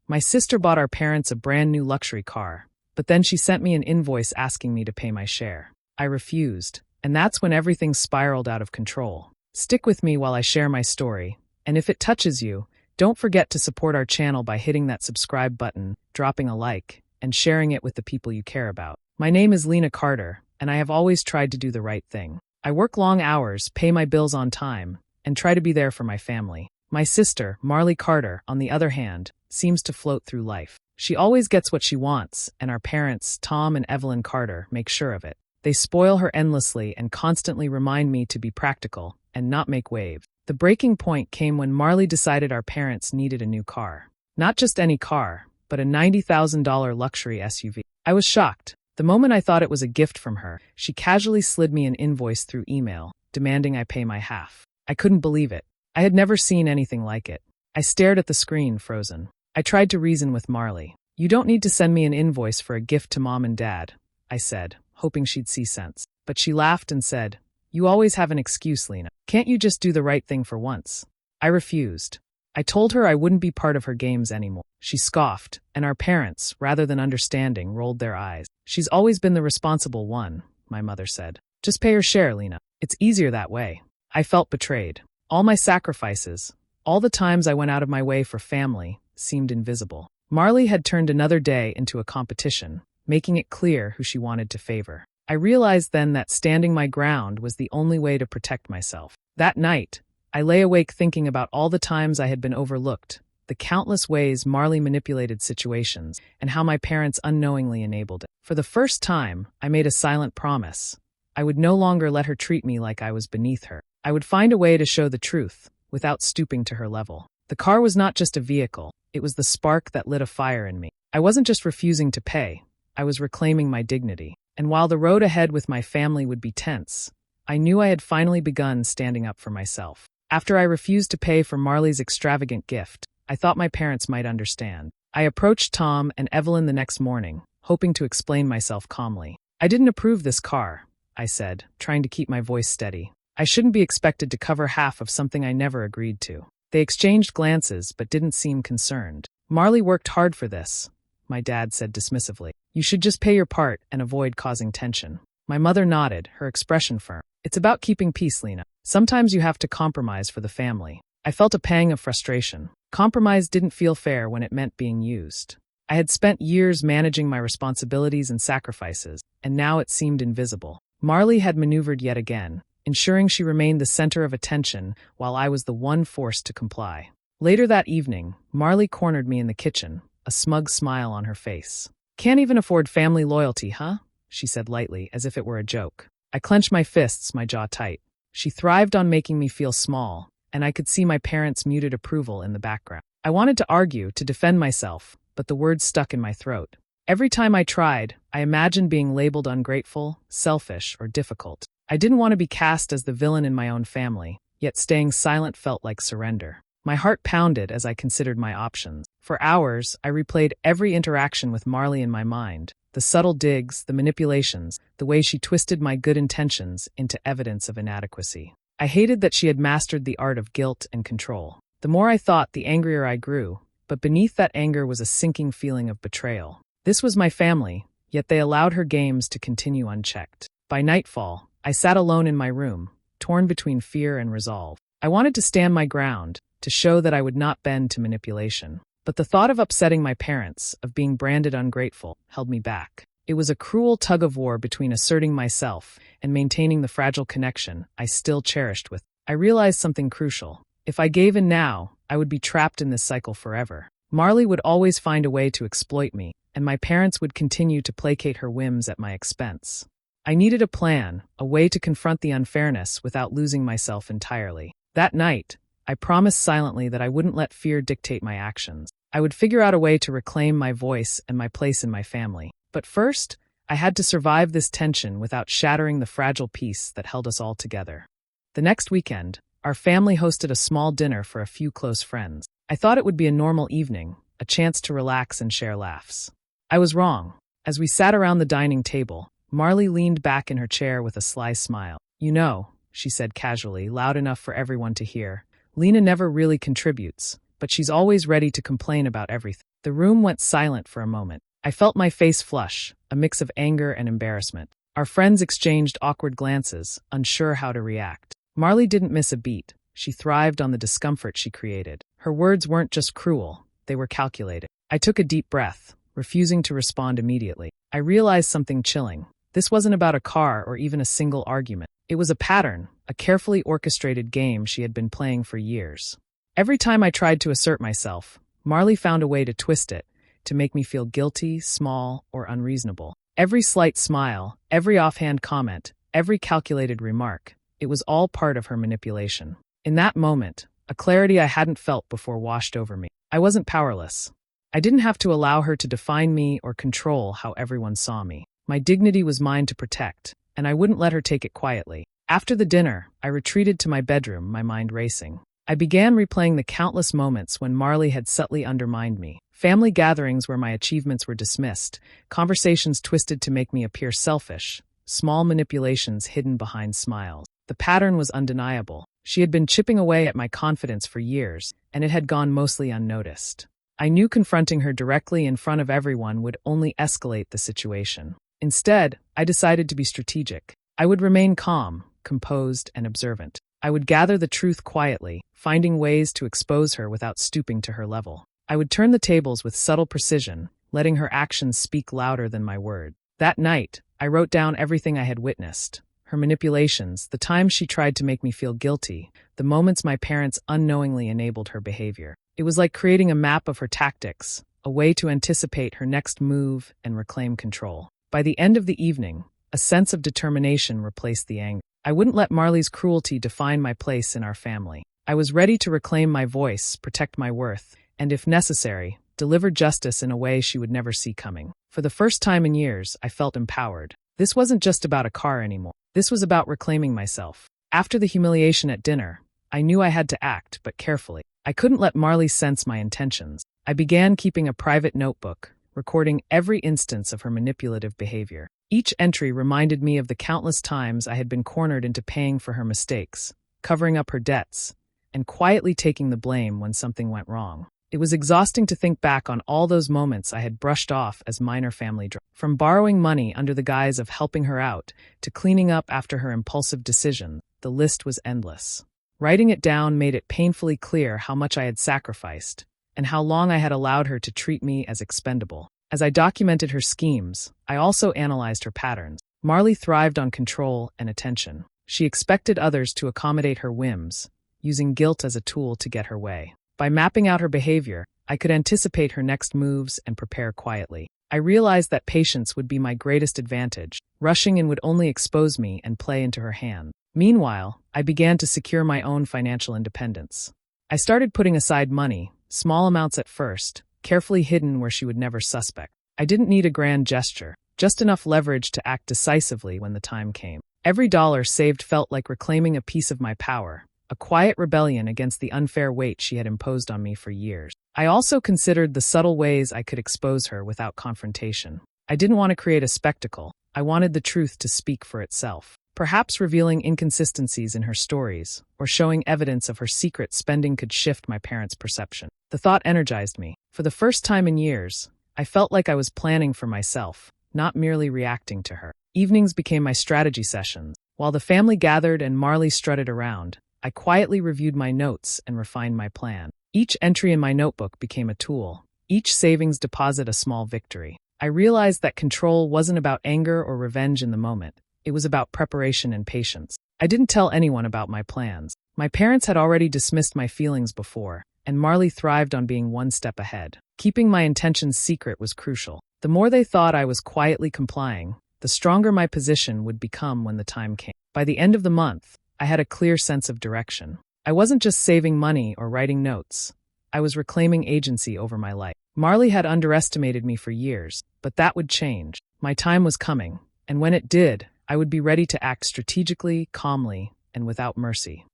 My sister bought our parents a brand new luxury car, but then she sent me an invoice asking me to pay my share. I refused, and that's when everything spiraled out of control. Stick with me while I share my story, and if it touches you, don't forget to support our channel by hitting that subscribe button, dropping a like, and sharing it with the people you care about. My name is Lena Carter, and I have always tried to do the right thing. I work long hours, pay my bills on time, and try to be there for my family. My sister, Marley Carter, on the other hand, seems to float through life. She always gets what she wants, and our parents, Tom and Evelyn Carter, make sure of it. They spoil her endlessly and constantly remind me to be practical and not make waves. The breaking point came when Marley decided our parents needed a new car. Not just any car, but a $90,000 luxury SUV. I was shocked. The moment I thought it was a gift from her, she casually slid me an invoice through email, demanding I pay my half. I couldn't believe it. I had never seen anything like it. I stared at the screen, frozen. I tried to reason with Marley. "You don't need to send me an invoice for a gift to Mom and Dad," I said, hoping she'd see sense. But she laughed and said, "You always have an excuse, Lena. Can't you just do the right thing for once?" I refused. I told her I wouldn't be part of her games anymore. She scoffed, and our parents, rather than understanding, rolled their eyes. "She's always been the responsible one," my mother said. "Just pay her share, Lena. It's easier that way." I felt betrayed. All my sacrifices, all the times I went out of my way for family, seemed invisible. Marley had turned another day into a competition, making it clear who she wanted to favor. I realized then that standing my ground was the only way to protect myself. That night, I lay awake thinking about all the times I had been overlooked, the countless ways Marley manipulated situations, and how my parents unknowingly enabled it. For the first time, I made a silent promise. I would no longer let her treat me like I was beneath her. I would find a way to show the truth, without stooping to her level. The car was not just a vehicle, it was the spark that lit a fire in me. I wasn't just refusing to pay, I was reclaiming my dignity. And while the road ahead with my family would be tense, I knew I had finally begun standing up for myself. After I refused to pay for Marley's extravagant gift, I thought my parents might understand. I approached Tom and Evelyn the next morning, hoping to explain myself calmly. "I didn't approve this car," I said, trying to keep my voice steady. "I shouldn't be expected to cover half of something I never agreed to." They exchanged glances but didn't seem concerned. "Marley worked hard for this," my dad said dismissively. "You should just pay your part and avoid causing tension." My mother nodded, her expression firm. "It's about keeping peace, Lena. Sometimes you have to compromise for the family." I felt a pang of frustration. Compromise didn't feel fair when it meant being used. I had spent years managing my responsibilities and sacrifices, and now it seemed invisible. Marley had maneuvered yet again, ensuring she remained the center of attention while I was the one forced to comply. Later that evening, Marley cornered me in the kitchen, a smug smile on her face. "Can't even afford family loyalty, huh?" she said lightly, as if it were a joke. I clenched my fists, my jaw tight. She thrived on making me feel small, and I could see my parents' muted approval in the background. I wanted to argue, to defend myself, but the words stuck in my throat. Every time I tried, I imagined being labeled ungrateful, selfish, or difficult. I didn't want to be cast as the villain in my own family, yet staying silent felt like surrender. My heart pounded as I considered my options. For hours, I replayed every interaction with Marley in my mind, the subtle digs, the manipulations, the way she twisted my good intentions into evidence of inadequacy. I hated that she had mastered the art of guilt and control. The more I thought, the angrier I grew, but beneath that anger was a sinking feeling of betrayal. This was my family, yet they allowed her games to continue unchecked. By nightfall, I sat alone in my room, torn between fear and resolve. I wanted to stand my ground, to show that I would not bend to manipulation. But the thought of upsetting my parents, of being branded ungrateful, held me back. It was a cruel tug-of-war between asserting myself and maintaining the fragile connection I still cherished with. I realized something crucial. If I gave in now, I would be trapped in this cycle forever. Marley would always find a way to exploit me, and my parents would continue to placate her whims at my expense. I needed a plan, a way to confront the unfairness without losing myself entirely. That night, I promised silently that I wouldn't let fear dictate my actions. I would figure out a way to reclaim my voice and my place in my family. But first, I had to survive this tension without shattering the fragile peace that held us all together. The next weekend, our family hosted a small dinner for a few close friends. I thought it would be a normal evening, a chance to relax and share laughs. I was wrong. As we sat around the dining table, Marley leaned back in her chair with a sly smile. "You know," she said casually, loud enough for everyone to hear, "Lena never really contributes, but she's always ready to complain about everything. The room went silent for a moment. I felt my face flush, a mix of anger and embarrassment. Our friends exchanged awkward glances, unsure how to react. Marley didn't miss a beat. She thrived on the discomfort she created. Her words weren't just cruel, they were calculated. I took a deep breath, refusing to respond immediately. I realized something chilling. This wasn't about a car or even a single argument. It was a pattern, a carefully orchestrated game she had been playing for years. Every time I tried to assert myself, Marley found a way to twist it, to make me feel guilty, small, or unreasonable. Every slight smile, every offhand comment, every calculated remark, it was all part of her manipulation. In that moment, a clarity I hadn't felt before washed over me. I wasn't powerless. I didn't have to allow her to define me or control how everyone saw me. My dignity was mine to protect, and I wouldn't let her take it quietly. After the dinner, I retreated to my bedroom, my mind racing. I began replaying the countless moments when Marley had subtly undermined me. Family gatherings where my achievements were dismissed, conversations twisted to make me appear selfish, small manipulations hidden behind smiles. The pattern was undeniable. She had been chipping away at my confidence for years, and it had gone mostly unnoticed. I knew confronting her directly in front of everyone would only escalate the situation. Instead, I decided to be strategic. I would remain calm, composed, and observant. I would gather the truth quietly, finding ways to expose her without stooping to her level. I would turn the tables with subtle precision, letting her actions speak louder than my words. That night, I wrote down everything I had witnessed. Her manipulations, the times she tried to make me feel guilty, the moments my parents unknowingly enabled her behavior. It was like creating a map of her tactics, a way to anticipate her next move and reclaim control. By the end of the evening, a sense of determination replaced the anger. I wouldn't let Marley's cruelty define my place in our family. I was ready to reclaim my voice, protect my worth, and if necessary, deliver justice in a way she would never see coming. For the first time in years, I felt empowered. This wasn't just about a car anymore. This was about reclaiming myself. After the humiliation at dinner, I knew I had to act, but carefully. I couldn't let Marley sense my intentions. I began keeping a private notebook, recording every instance of her manipulative behavior. Each entry reminded me of the countless times I had been cornered into paying for her mistakes, covering up her debts, and quietly taking the blame when something went wrong. It was exhausting to think back on all those moments I had brushed off as minor family drama. From borrowing money under the guise of helping her out to cleaning up after her impulsive decisions, the list was endless. Writing it down made it painfully clear how much I had sacrificed and how long I had allowed her to treat me as expendable. As I documented her schemes, I also analyzed her patterns. Marley thrived on control and attention. She expected others to accommodate her whims, using guilt as a tool to get her way. By mapping out her behavior, I could anticipate her next moves and prepare quietly. I realized that patience would be my greatest advantage. Rushing in would only expose me and play into her hand. Meanwhile, I began to secure my own financial independence. I started putting aside money, small amounts at first, carefully hidden where she would never suspect. I didn't need a grand gesture, just enough leverage to act decisively when the time came. Every dollar saved felt like reclaiming a piece of my power, a quiet rebellion against the unfair weight she had imposed on me for years. I also considered the subtle ways I could expose her without confrontation. I didn't want to create a spectacle. I wanted the truth to speak for itself. Perhaps revealing inconsistencies in her stories, or showing evidence of her secret spending could shift my parents' perception. The thought energized me. For the first time in years, I felt like I was planning for myself, not merely reacting to her. Evenings became my strategy sessions. While the family gathered and Marley strutted around, I quietly reviewed my notes and refined my plan. Each entry in my notebook became a tool, each savings deposit a small victory. I realized that control wasn't about anger or revenge in the moment. It was about preparation and patience. I didn't tell anyone about my plans. My parents had already dismissed my feelings before, and Marley thrived on being one step ahead. Keeping my intentions secret was crucial. The more they thought I was quietly complying, the stronger my position would become when the time came. By the end of the month, I had a clear sense of direction. I wasn't just saving money or writing notes. I was reclaiming agency over my life. Marley had underestimated me for years, but that would change. My time was coming, and when it did, I would be ready to act strategically, calmly, and without mercy.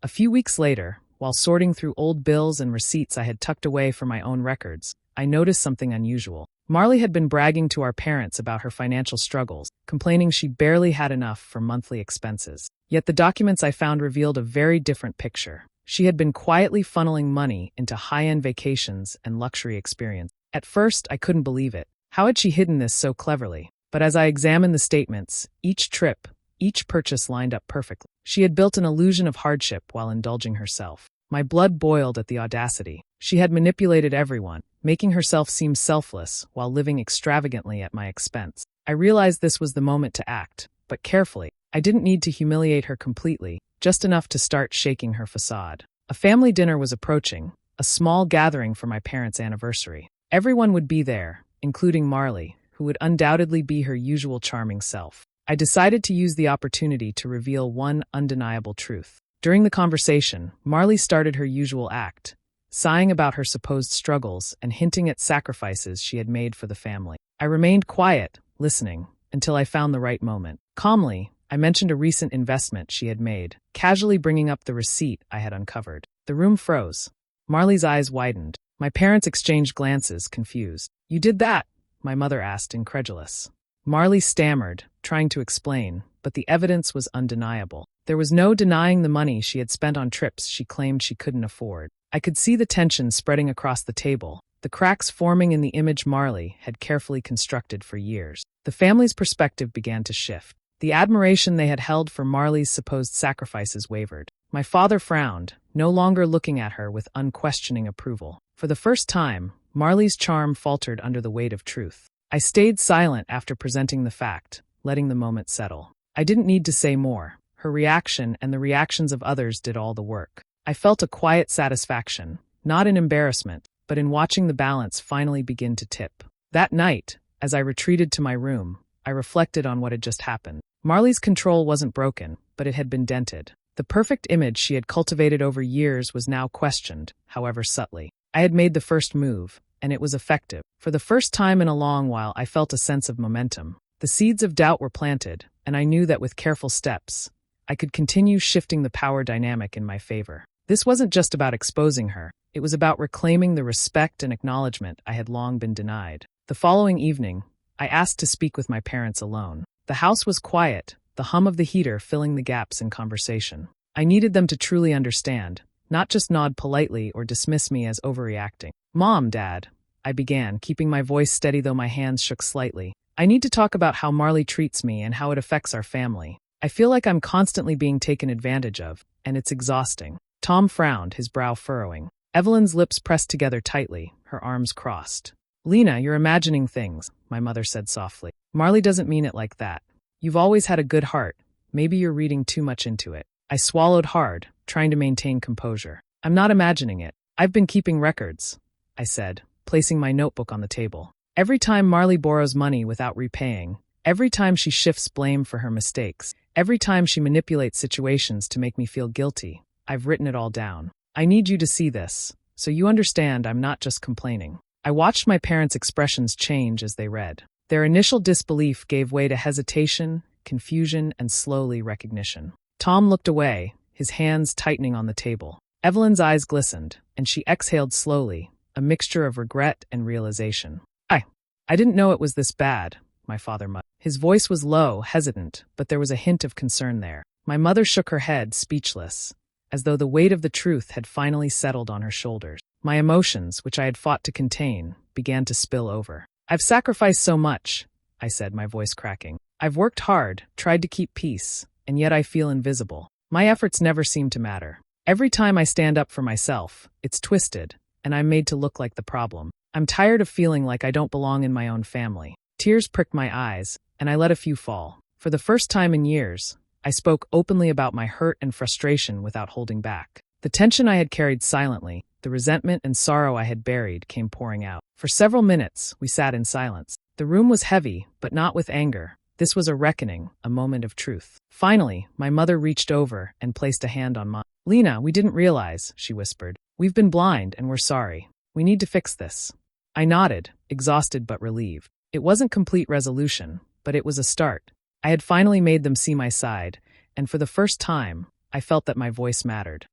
A few weeks later, while sorting through old bills and receipts I had tucked away for my own records, I noticed something unusual. Marley had been bragging to our parents about her financial struggles, complaining she barely had enough for monthly expenses. Yet the documents I found revealed a very different picture. She had been quietly funneling money into high-end vacations and luxury experience. At first, I couldn't believe it. How had she hidden this so cleverly? But as I examined the statements, each trip, each purchase lined up perfectly. She had built an illusion of hardship while indulging herself. My blood boiled at the audacity. She had manipulated everyone, making herself seem selfless while living extravagantly at my expense. I realized this was the moment to act, but carefully. I didn't need to humiliate her completely, just enough to start shaking her facade. A family dinner was approaching, a small gathering for my parents' anniversary. Everyone would be there, including Marley, who would undoubtedly be her usual charming self. I decided to use the opportunity to reveal one undeniable truth. During the conversation, Marley started her usual act, sighing about her supposed struggles and hinting at sacrifices she had made for the family. I remained quiet, listening, until I found the right moment. Calmly, I mentioned a recent investment she had made, casually bringing up the receipt I had uncovered. The room froze. Marley's eyes widened. My parents exchanged glances, confused. "You did that?" my mother asked, incredulous. Marley stammered, trying to explain, but the evidence was undeniable. There was no denying the money she had spent on trips she claimed she couldn't afford. I could see the tension spreading across the table, the cracks forming in the image Marley had carefully constructed for years. The family's perspective began to shift. The admiration they had held for Marley's supposed sacrifices wavered. My father frowned, no longer looking at her with unquestioning approval. For the first time, Marley's charm faltered under the weight of truth. I stayed silent after presenting the fact, letting the moment settle. I didn't need to say more. Her reaction and the reactions of others did all the work. I felt a quiet satisfaction, not in embarrassment, but in watching the balance finally begin to tip. That night, as I retreated to my room, I reflected on what had just happened. Marley's control wasn't broken, but it had been dented. The perfect image she had cultivated over years was now questioned, however subtly. I had made the first move, and it was effective. For the first time in a long while, I felt a sense of momentum. The seeds of doubt were planted, and I knew that with careful steps, I could continue shifting the power dynamic in my favor. This wasn't just about exposing her. It was about reclaiming the respect and acknowledgement I had long been denied. The following evening, I asked to speak with my parents alone. The house was quiet, the hum of the heater filling the gaps in conversation. I needed them to truly understand, not just nod politely or dismiss me as overreacting. "Mom, Dad," I began, keeping my voice steady though my hands shook slightly. "I need to talk about how Marley treats me and how it affects our family. I feel like I'm constantly being taken advantage of, and it's exhausting." Tom frowned, his brow furrowing. Evelyn's lips pressed together tightly, her arms crossed. "Lena, you're imagining things," my mother said softly. "Marley doesn't mean it like that. You've always had a good heart. Maybe you're reading too much into it." I swallowed hard, trying to maintain composure. "I'm not imagining it. I've been keeping records," I said, placing my notebook on the table. "Every time Marley borrows money without repaying, every time she shifts blame for her mistakes, every time she manipulates situations to make me feel guilty, I've written it all down. I need you to see this, so you understand I'm not just complaining." I watched my parents' expressions change as they read. Their initial disbelief gave way to hesitation, confusion, and slowly recognition. Tom looked away, his hands tightening on the table. Evelyn's eyes glistened, and she exhaled slowly, a mixture of regret and realization. I didn't know it was this bad," my father muttered. His voice was low, hesitant, but there was a hint of concern there. My mother shook her head, speechless, as though the weight of the truth had finally settled on her shoulders. My emotions, which I had fought to contain, began to spill over. "I've sacrificed so much," I said, my voice cracking. "I've worked hard, tried to keep peace, and yet I feel invisible. My efforts never seem to matter. Every time I stand up for myself, it's twisted, and I'm made to look like the problem. I'm tired of feeling like I don't belong in my own family." Tears pricked my eyes, and I let a few fall. For the first time in years, I spoke openly about my hurt and frustration without holding back. The tension I had carried silently, the resentment and sorrow I had buried, came pouring out. For several minutes, we sat in silence. The room was heavy, but not with anger. This was a reckoning, a moment of truth. Finally, my mother reached over and placed a hand on mine. "Lena, we didn't realize," she whispered. "We've been blind, and we're sorry. We need to fix this." I nodded, exhausted but relieved. It wasn't complete resolution, but it was a start. I had finally made them see my side, and for the first time, I felt that my voice mattered.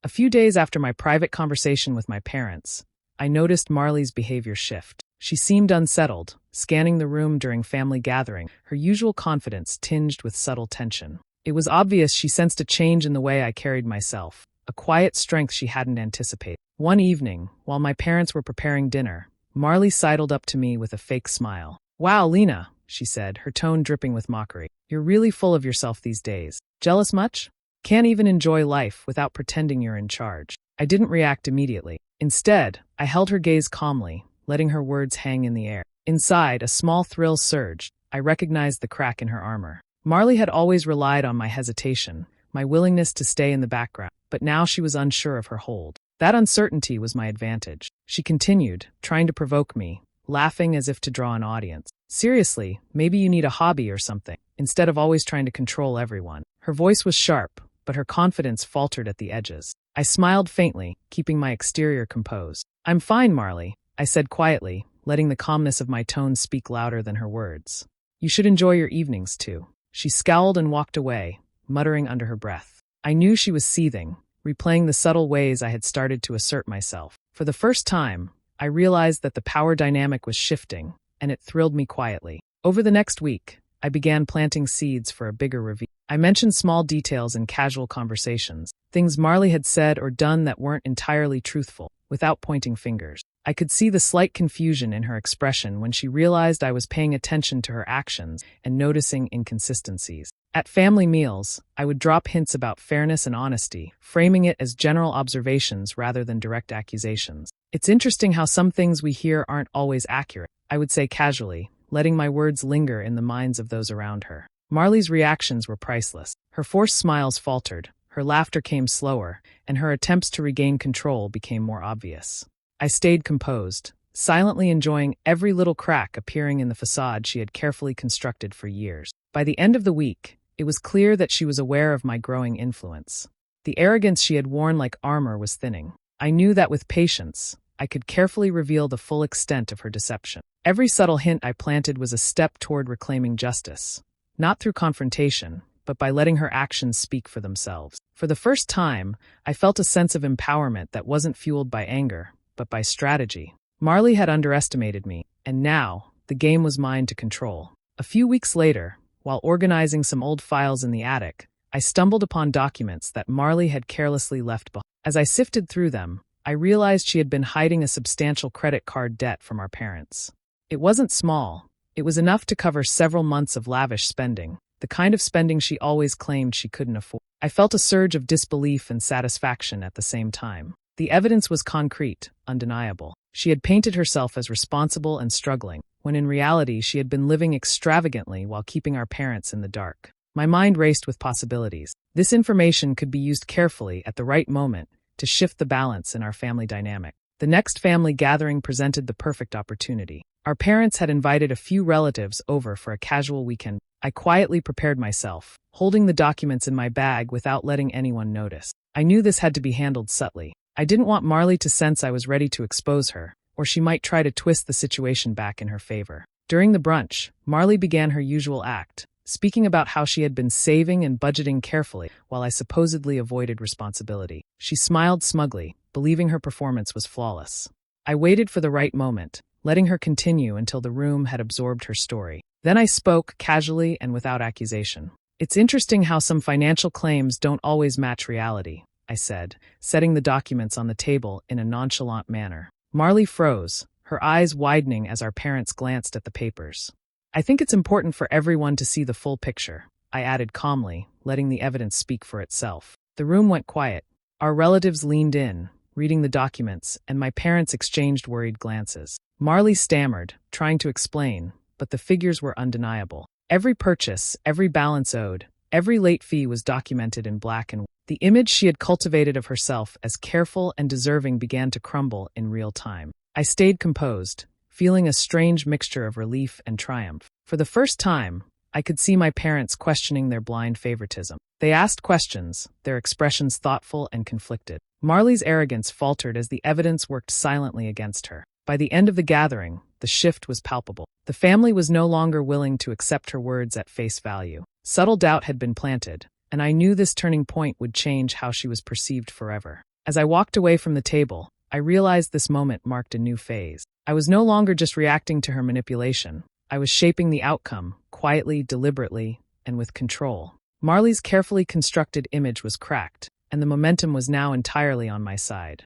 A few days after my private conversation with my parents, I noticed Marley's behavior shift. She seemed unsettled, scanning the room during family gathering, her usual confidence tinged with subtle tension. It was obvious she sensed a change in the way I carried myself, a quiet strength she hadn't anticipated. One evening, while my parents were preparing dinner, Marley sidled up to me with a fake smile. "Wow, Lena," she said, her tone dripping with mockery. "You're really full of yourself these days. Jealous much? Can't even enjoy life without pretending you're in charge." I didn't react immediately. Instead, I held her gaze calmly, letting her words hang in the air. Inside, a small thrill surged. I recognized the crack in her armor. Marley had always relied on my hesitation, my willingness to stay in the background, but now she was unsure of her hold. That uncertainty was my advantage. She continued, trying to provoke me, laughing as if to draw an audience. "Seriously, maybe you need a hobby or something, instead of always trying to control everyone." Her voice was sharp, but her confidence faltered at the edges. I smiled faintly, keeping my exterior composed. "I'm fine, Marley," I said quietly, letting the calmness of my tone speak louder than her words. "You should enjoy your evenings, too." She scowled and walked away, muttering under her breath. I knew she was seething, replaying the subtle ways I had started to assert myself. For the first time, I realized that the power dynamic was shifting, and it thrilled me quietly. Over the next week, I began planting seeds for a bigger reveal. I mentioned small details in casual conversations, things Marley had said or done that weren't entirely truthful, without pointing fingers. I could see the slight confusion in her expression when she realized I was paying attention to her actions and noticing inconsistencies. At family meals, I would drop hints about fairness and honesty, framing it as general observations rather than direct accusations. "It's interesting how some things we hear aren't always accurate," I would say casually, letting my words linger in the minds of those around her. Marley's reactions were priceless. Her forced smiles faltered, her laughter came slower, and her attempts to regain control became more obvious. I stayed composed, silently enjoying every little crack appearing in the facade she had carefully constructed for years. By the end of the week, it was clear that she was aware of my growing influence. The arrogance she had worn like armor was thinning. I knew that with patience, I could carefully reveal the full extent of her deception. Every subtle hint I planted was a step toward reclaiming justice, not through confrontation, but by letting her actions speak for themselves. For the first time, I felt a sense of empowerment that wasn't fueled by anger, but by strategy. Marley had underestimated me, and now, the game was mine to control. A few weeks later, while organizing some old files in the attic, I stumbled upon documents that Marley had carelessly left behind. As I sifted through them, I realized she had been hiding a substantial credit card debt from our parents. It wasn't small. It was enough to cover several months of lavish spending, the kind of spending she always claimed she couldn't afford. I felt a surge of disbelief and satisfaction at the same time. The evidence was concrete, undeniable. She had painted herself as responsible and struggling, when in reality she had been living extravagantly while keeping our parents in the dark. My mind raced with possibilities. This information could be used carefully at the right moment to shift the balance in our family dynamic. The next family gathering presented the perfect opportunity. Our parents had invited a few relatives over for a casual weekend. I quietly prepared myself, holding the documents in my bag without letting anyone notice. I knew this had to be handled subtly. I didn't want Marley to sense I was ready to expose her, or she might try to twist the situation back in her favor. During the brunch, Marley began her usual act, speaking about how she had been saving and budgeting carefully while I supposedly avoided responsibility. She smiled smugly, believing her performance was flawless. I waited for the right moment, letting her continue until the room had absorbed her story. Then I spoke, casually and without accusation. "It's interesting how some financial claims don't always match reality," I said, setting the documents on the table in a nonchalant manner. Marley froze, her eyes widening as our parents glanced at the papers. "I think it's important for everyone to see the full picture," I added calmly, letting the evidence speak for itself. The room went quiet. Our relatives leaned in, reading the documents, and my parents exchanged worried glances. Marley stammered, trying to explain, but the figures were undeniable. Every purchase, every balance owed, every late fee was documented in black and white. The image she had cultivated of herself as careful and deserving began to crumble in real time. I stayed composed, feeling a strange mixture of relief and triumph. For the first time, I could see my parents questioning their blind favoritism. They asked questions, their expressions thoughtful and conflicted. Marley's arrogance faltered as the evidence worked silently against her. By the end of the gathering, the shift was palpable. The family was no longer willing to accept her words at face value. Subtle doubt had been planted, and I knew this turning point would change how she was perceived forever. As I walked away from the table, I realized this moment marked a new phase. I was no longer just reacting to her manipulation. I was shaping the outcome, quietly, deliberately, and with control. Marley's carefully constructed image was cracked, and the momentum was now entirely on my side.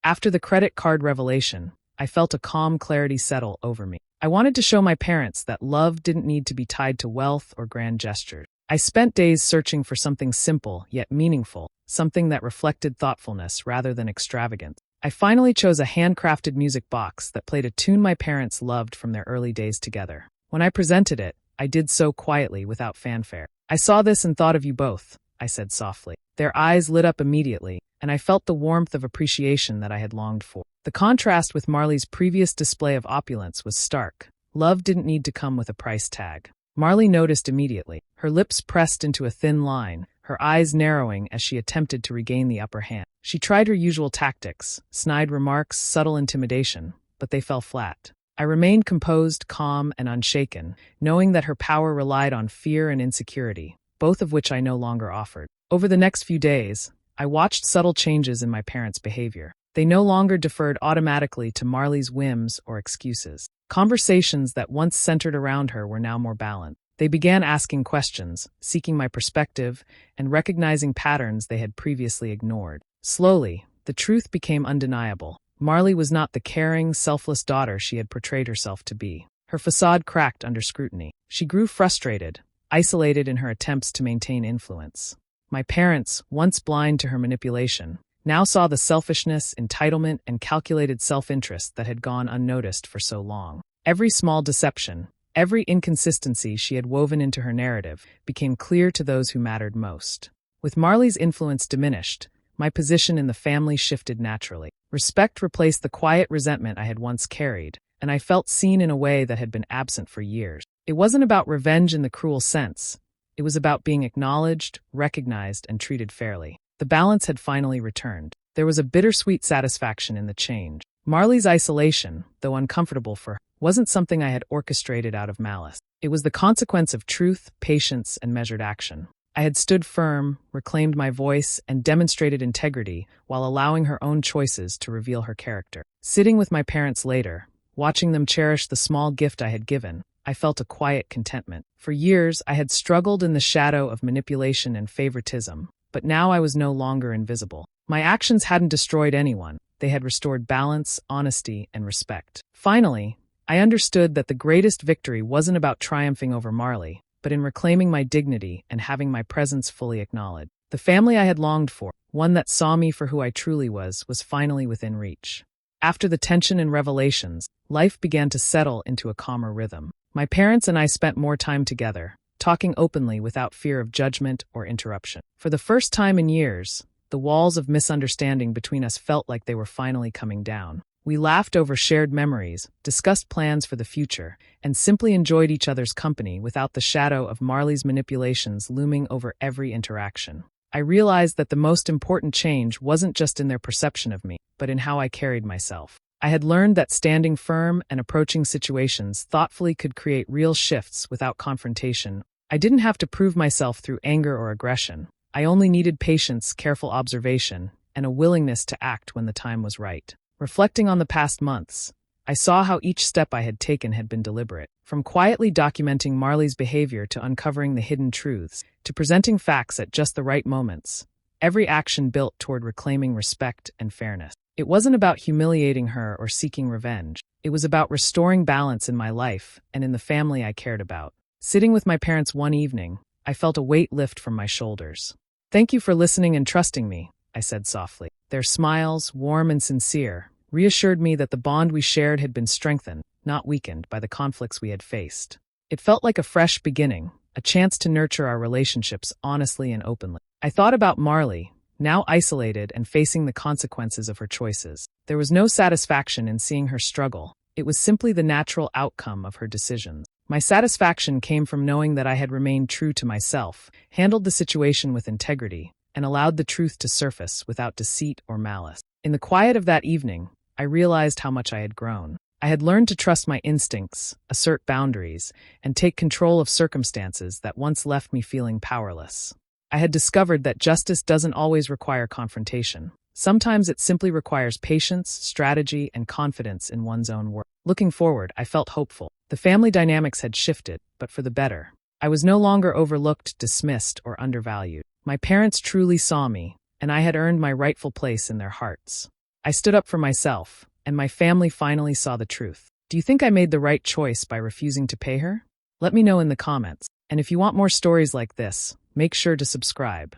After the credit card revelation, I felt a calm clarity settle over me. I wanted to show my parents that love didn't need to be tied to wealth or grand gestures. I spent days searching for something simple yet meaningful, something that reflected thoughtfulness rather than extravagance. I finally chose a handcrafted music box that played a tune my parents loved from their early days together. When I presented it, I did so quietly without fanfare. "I saw this and thought of you both," I said softly. Their eyes lit up immediately, and I felt the warmth of appreciation that I had longed for. The contrast with Marley's previous display of opulence was stark. Love didn't need to come with a price tag. Marley noticed immediately. Her lips pressed into a thin line, her eyes narrowing as she attempted to regain the upper hand. She tried her usual tactics, snide remarks, subtle intimidation, but they fell flat. I remained composed, calm, and unshaken, knowing that her power relied on fear and insecurity, both of which I no longer offered. Over the next few days, I watched subtle changes in my parents' behavior. They no longer deferred automatically to Marley's whims or excuses. Conversations that once centered around her were now more balanced. They began asking questions, seeking my perspective, and recognizing patterns they had previously ignored. Slowly, the truth became undeniable. Marley was not the caring, selfless daughter she had portrayed herself to be. Her facade cracked under scrutiny. She grew frustrated, isolated in her attempts to maintain influence. My parents, once blind to her manipulation, now saw the selfishness, entitlement, and calculated self-interest that had gone unnoticed for so long. Every small deception, every inconsistency she had woven into her narrative became clear to those who mattered most. With Marley's influence diminished, my position in the family shifted naturally. Respect replaced the quiet resentment I had once carried, and I felt seen in a way that had been absent for years. It wasn't about revenge in the cruel sense. It was about being acknowledged, recognized, and treated fairly. The balance had finally returned. There was a bittersweet satisfaction in the change. Marley's isolation, though uncomfortable for her, wasn't something I had orchestrated out of malice. It was the consequence of truth, patience, and measured action. I had stood firm, reclaimed my voice, and demonstrated integrity while allowing her own choices to reveal her character. Sitting with my parents later, watching them cherish the small gift I had given, I felt a quiet contentment. For years, I had struggled in the shadow of manipulation and favoritism, but now I was no longer invisible. My actions hadn't destroyed anyone. They had restored balance, honesty, and respect. Finally, I understood that the greatest victory wasn't about triumphing over Marley, but in reclaiming my dignity and having my presence fully acknowledged. The family I had longed for, one that saw me for who I truly was finally within reach. After the tension and revelations, life began to settle into a calmer rhythm. My parents and I spent more time together, talking openly without fear of judgment or interruption. For the first time in years, the walls of misunderstanding between us felt like they were finally coming down. We laughed over shared memories, discussed plans for the future, and simply enjoyed each other's company without the shadow of Marley's manipulations looming over every interaction. I realized that the most important change wasn't just in their perception of me, but in how I carried myself. I had learned that standing firm and approaching situations thoughtfully could create real shifts without confrontation. I didn't have to prove myself through anger or aggression. I only needed patience, careful observation, and a willingness to act when the time was right. Reflecting on the past months, I saw how each step I had taken had been deliberate. From quietly documenting Marley's behavior to uncovering the hidden truths, to presenting facts at just the right moments, every action built toward reclaiming respect and fairness. It wasn't about humiliating her or seeking revenge. It was about restoring balance in my life and in the family I cared about. Sitting with my parents one evening, I felt a weight lift from my shoulders. "Thank you for listening and trusting me," I said softly. Their smiles, warm and sincere, reassured me that the bond we shared had been strengthened, not weakened, by the conflicts we had faced. It felt like a fresh beginning, a chance to nurture our relationships honestly and openly. I thought about Marley, now isolated and facing the consequences of her choices. There was no satisfaction in seeing her struggle. It was simply the natural outcome of her decisions. My satisfaction came from knowing that I had remained true to myself, handled the situation with integrity, and allowed the truth to surface without deceit or malice. In the quiet of that evening, I realized how much I had grown. I had learned to trust my instincts, assert boundaries, and take control of circumstances that once left me feeling powerless. I had discovered that justice doesn't always require confrontation. Sometimes it simply requires patience, strategy, and confidence in one's own work. Looking forward, I felt hopeful. The family dynamics had shifted, but for the better. I was no longer overlooked, dismissed, or undervalued. My parents truly saw me, and I had earned my rightful place in their hearts. I stood up for myself, and my family finally saw the truth. Do you think I made the right choice by refusing to pay her? Let me know in the comments. And if you want more stories like this, make sure to subscribe.